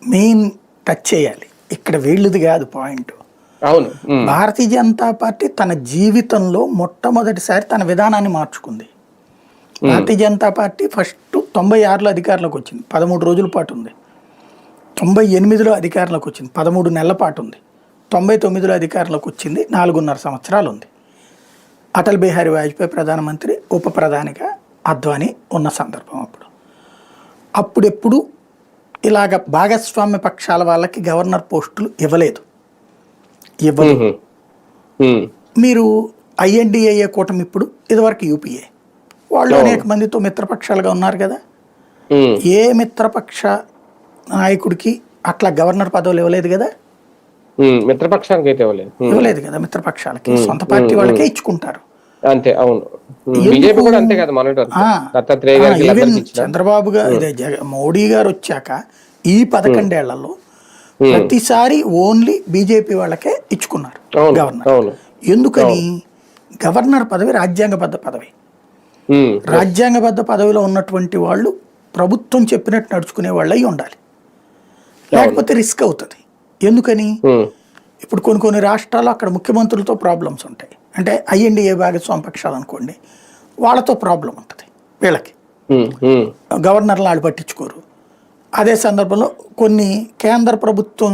Main touch చేయాలి. ఇక్కడ వీళ్ళది కాదు పాయింట్. అవును. భారతీయ జనతా పార్టీ తన జీవితంలో మొట్టమొదటిసారి తన విధానాన్ని మార్చుకుంది. భారతీయ జనతా పార్టీ ఫస్ట్ 96లో అధికారంలోకి వచ్చింది, 13 రోజుల పాటు ఉంది. 98లో అధికారంలోకి వచ్చింది, 13 నెలల పాటు ఉంది. 99లో అధికారంలోకి వచ్చింది, 4.5 సంవత్సరాలు ఉంది. అటల్ బిహారీ వాజ్పేయి ప్రధానమంత్రి, ఉప ప్రధానిగా అద్వానీ ఉన్న సందర్భం. అప్పుడెప్పుడు ఇలాగ భాగస్వామ్య పక్షాల వాళ్ళకి గవర్నర్ పోస్టులు ఇవ్వలేదు. మీరు ఐఎన్డిఏ కూటమి ఇప్పుడు, ఇదివరకు యూపీఏ, వాళ్ళు అనేక మందితో మిత్రపక్షాలుగా ఉన్నారు కదా. ఏ మిత్రపక్ష నాయకుడికి అట్లా గవర్నర్ పదవులు ఇవ్వలేదు కదా. మిత్రపక్షానికి అయితే ఇవ్వలేదు కదా. మిత్రపక్షాలకి సొంత పార్టీ వాళ్ళకే ఇచ్చుకుంటారు. అంతే. అవును. బీజేపీ కూడా అంతే కదా. ఈవెన్ చంద్రబాబు గారు, మోడీ గారు వచ్చాక ఈ 11 ఏళ్లలో ప్రతిసారి ఓన్లీ బీజేపీ వాళ్ళకే ఇచ్చుకున్నారు గవర్నర్. ఎందుకని? గవర్నర్ పదవి రాజ్యాంగబద్ధ పదవి. రాజ్యాంగబద్ధ పదవిలో ఉన్నటువంటి వాళ్ళు ప్రభుత్వం చెప్పినట్టు నడుచుకునే వాళ్ళు అయి ఉండాలి, లేకపోతే రిస్క్ అవుతుంది. ఎందుకని? ఇప్పుడు కొన్ని రాష్ట్రాల్లో అక్కడ ముఖ్యమంత్రులతో ప్రాబ్లమ్స్ ఉంటాయి. అంటే ఐఎన్డిఏ భాగస్వామ్య పక్షాలు అనుకోండి, వాళ్ళతో ప్రాబ్లం ఉంటుంది. వీళ్ళకి గవర్నర్లు వాళ్ళు పట్టించుకోరు. అదే సందర్భంలో కొన్ని కేంద్ర ప్రభుత్వం